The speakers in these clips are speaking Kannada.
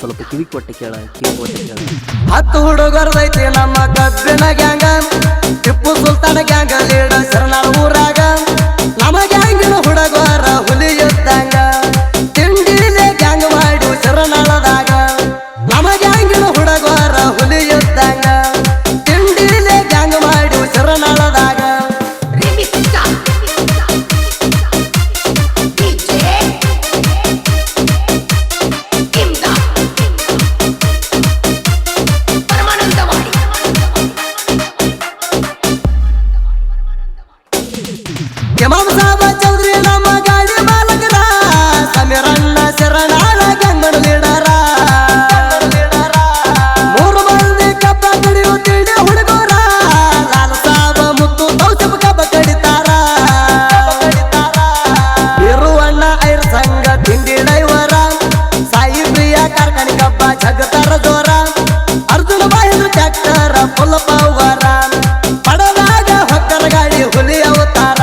ಸ್ವಲ್ಪ ಕಿವಿ ಕೊಟ್ಟೆ ಕೇಳ ಹತ್ತು ಹುಡುಗರದೈತಿ ನಮ್ಮ ಕಬ್ಬಿನ ಗ್ಯಾಂಗ ಟಿಪ್ಪು ಸುಲ್ತಾನ ಗ್ಯಾಂಗ ಲೀಡ ಶರಣಾಳ ಊರಾಗ ನಮ್ಮ ಗ್ಯಾಂಗಿನ ಹುಡುಗರ ಹುಲಿ ಇದ್ದಂಗ ತಿಂಡಿಲೆ ಗ್ಯಾಂಗ್ ಮಾಡಿ ಶರಣಾಳದಾಗ ನಮ್ಮ ಗ್ಯಾಂಗಿನ ಹುಡುಗರ ಹುಲಿ ಇದ್ದಂಗ ತಿಂಡಿಲೆ ಗ್ಯಾಂಗ್ ಮಾಡಿ ಶರಣಾಳದಾಗ इमाम साहब चौधरी नम गाड़ी मालकरा समीरಣ್ಣ ಶರಣಾಳ ಗಂಗನ ಲೀಡರ ಮೂರು ಮಂದಿ ಕಬ್ಬ ಕಡಿಯು ತಿಂಡಿ ಹುಡುಗರ ಲಾಲ್ ಸಾಬ ಮುತ್ತು ತೌಸಬ್ ಕಬ್ಬ ಕಡಿತಾರ ಇರುವಣ್ಣ ಐರ್ ಸಂಘ ತಿಂಡಿ ಡೈವರ ಸಾಯಿ ಪ್ರಿಯ ಕಾರ್ಖಾನೆ ಕಬ್ಬ ಜಗತಾರ ಜೋರ ಅರ್ಜುನ ಬಾಹಿರ ಟ್ರ್ಯಾಕ್ಟರ್ ಫುಲ್ ಪವರ ಪಡದಾಗ ಹೊಕ್ಕರ ಗಾಡಿ ಹುಲಿ ಅವತಾರ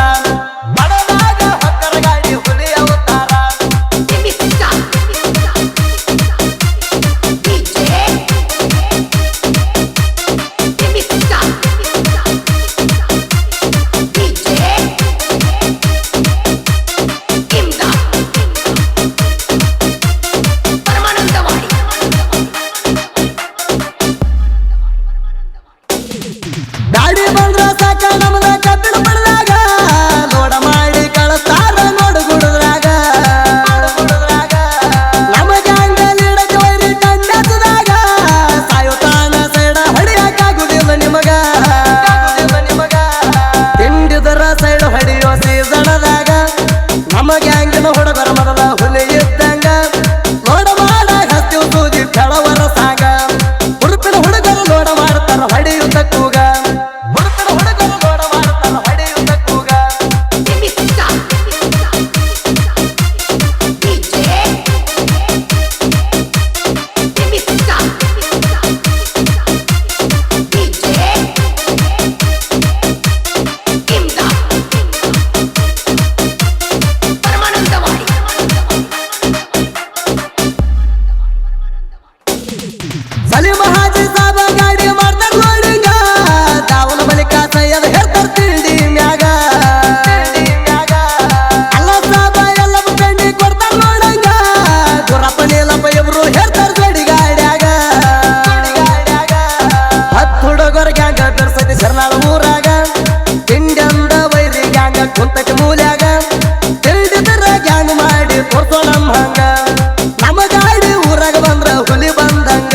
ಗಾಡಿ ಬಂದ್ರ ಸಾಕ ನಮ್ದ ಕಬ್ಬಿಣ ಪಡೆದಾಗ ನೋಡ ಮಾಡಿ ಕಳಸ್ತಾರ ನೋಡು ಗುಡದ್ರಾಗ ನಮ್ಮ ಗ್ಯಾಂಗ ಲೀಡಕ್ಕೆ ವೈರಿ ಕಂಡದಾಗ ಸಾಯುತ್ತಾನ ಸೈಡ ಹೊಡಿಯಕ್ಕಾಗುದಿಲ್ಲ ನಿಮಗ ತಿಂಡಿದರ ಸೈಡ್ ಹೊಡಿಯೋ ಸೀಸಣದಾಗ ನಮ್ಮ ಗ್ಯಾಂಗಿನ ಹುಡುಗರ ಮೊದಲ ಹುಲಿ ಇದ್ದಂಗ ನೋಡ ಮಾಡ ಹಸ್ತಿವ್ ಸೂದಿ ಕೆಳವರ ಸಾಗ ಹುಡುಪಿನ ಹುಡುಗರು ನೋಡ ಮಾಡ್ತಾರ ಹೊಡಿಯುತ್ತ ಕೂಗ ಸಲೀಮ ಹಾಜಿ ಸಾಬ ಗಾಡಿ ಮಾಡ್ತಾರ ನೋಡಿಂಗ ದಾವನ ಬಳಿಕ ಸೈಯದ ಹೇಳ್ತಾರ ತಿಂಡಿ ಮ್ಯಾಗ ಅಲ್ಲ ಸಾಬ ಎಲ್ಲ ಬೆಂಡಿ ಕೊಡ್ತಾರ ನೋಡಂಗ ಗುರಪ್ಪ ನೀಲಪ್ಪ ಇಬ್ರು ಹೇಳ್ತಾರ ಜೋಡಿ ಗಾಡ್ಯಾಗ ಹತ್ತು ಹುಡುಗರ ಗ್ಯಾಂಗ ಬೆರ್ಸೈತಿ ಶರಣಾಳ ಊರಾಗ ತಿಂಡಿ ಅಂದ ವೈರಿ ಗ್ಯಾಂಗ ಕುಂತೈತಿ ಮೂಲ್ಯಾಗ ತಿಳಿದಿದ್ರ ಗ್ಯಾಂಗ್ ಮಾಡಿ ತೋರ್ಸೋ ನಮ್ಮ ಹಂಗ ನಮ್ಮ ಗಾಡಿ ಊರಾಗ ಬಂದ್ರ ಹುಲಿ ಬಂದಂಗ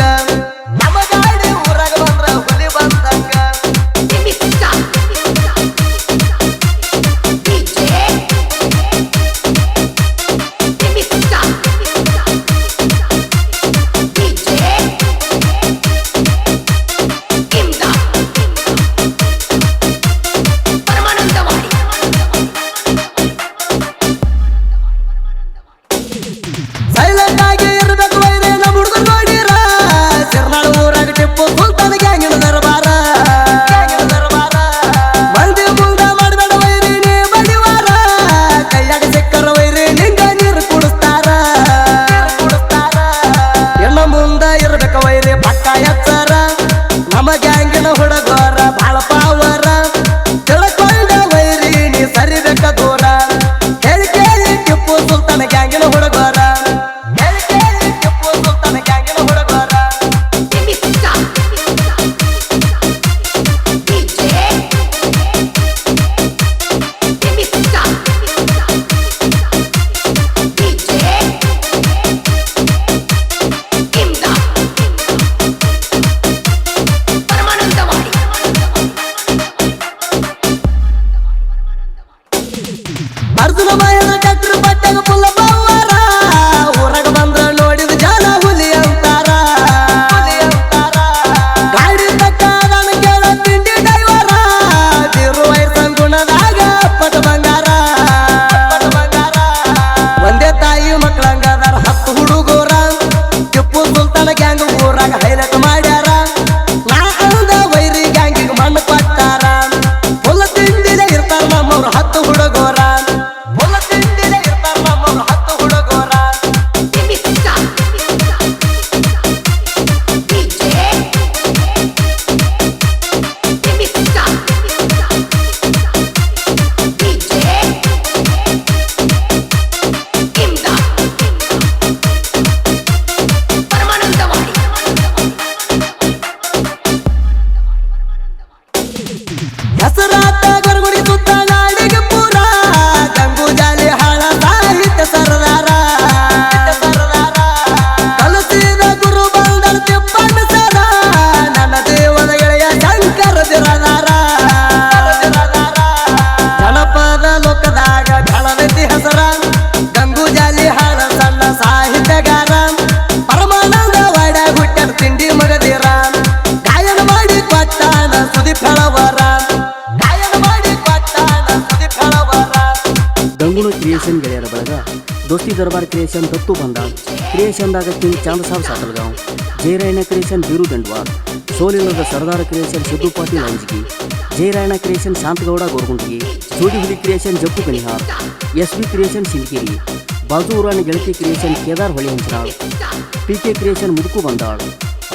ಸೈಲೆಂಟ್ ಆಗಿ ಇರ್ಬೇಕು ವೈರಿ ನಮ್ಮ ಹುಡುಗರು ನೋಡಿರ ಶರಣಾಳ ಊರಾಗ ಟಿಪ್ಪು ಸುಲ್ತಾನ ಗ್ಯಾಂಗಿನ ದರ್ಬಾರ ಮಂದಿ ಮುಂದ ಮಾಡಬೇಡ ವೈರಿ ನೀ ಬಡಿವಾರ ಕೈಯಾಗ ಸಿಕ್ಕರ ವೈರಿ ನಿಂಗ ನೀರು ಕುಡಿಸ್ತಾರ ಎಲ್ಲ ಮುಂದ ಇರ್ಬೇಕು ವೈರಿ ಪಕ್ಕ ಎಚ್ಚರ ನಮ್ಮ ಗ್ಯಾಂಗಿನ ಹುಡುಗರ ಬಾಳ ಪಾವರ ತಿಳ್ಕೊಂಡ ವೈರಿ ನೀ ಸರಿಬೇಕ ದೂರ ಹೇಳಿ ಕೇಳಿ ಟಿಪ್ಪು ಸುಲ್ತಾನ ಗ್ಯಾಂಗಿನ ಹುಡುಗರ दोस्ती दरबार क्रिएशन दत्तू बंदाळ क्रिएशनದಾಗ किंग चांदसाब सातलगाव जयरायण क्रिएशन बीरू दंडवार ಸೋಲಿಲ್ಲದ ಸರ್ದಾರ ಕ್ರಿಯೇಷನ್ ಸಿದ್ದು ಪಾಟೀಲ್ ಅಂಜಗಿ ಜಯರಾಯಣ ಕ್ರಿಯೇಷನ್ ಶಾಂತಗೌಡ ಗೋರ್ಗುಂಟಗಿ ಜೋಡಿ ಹುಲಿ creation Jappu Kanihar S B. Creation ಸಿಂದಗಿರಿ ಬಾಜು ಊರಾಣ ಗೆಳತಿ ಕ್ರಿಯೇಷನ್ ಕೇದಾರ್ ಹೊಳಿ ಹಂಚನಾಳ್ ಪಿ.ಕೆ. ಕ್ರಿಯೇಷನ್ ಮುದುಕು ಬಂದಾಳ್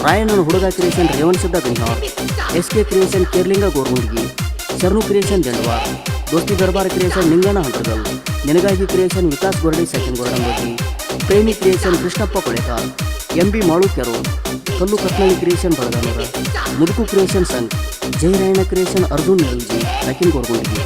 ರಾಯಣ್ಣನ ಹುಡುಗ creation Revan Siddha Kanihar S K. Creation Kerlinga Gorgunthagi Sharanu creation Dandwar ದೋಸ್ತಿ ದರ್ಬಾರ್ ಕ್ರಿಯೇಷನ್ ನಿಂಗಣ್ಣ ಹಂಡ್ರಗಲ್ ನಿನಗಾಗಿ ಕ್ರಿಯೇಷನ್ ವಿಕಾಸ್ ಗೋರ್ಡಿ ಸೆಕೆಂಡ್ ಗೋರ್ಡಂಬಗಿ ಪ್ರೇಮಿ creation Krishnappa ಕೊಳೆಕಾರ್ MB. Malu Carol ಕಲ್ಲು ಕತ್ನಳ್ಳಿ creation Balaganur ಮುದುಕು creation Sangh ಜಯರಾಯಣ creation Arjun ನೆರಲ್ಜಿ ಲಕಿನ್ ಗೋರ್ಗುಂಟಗಿ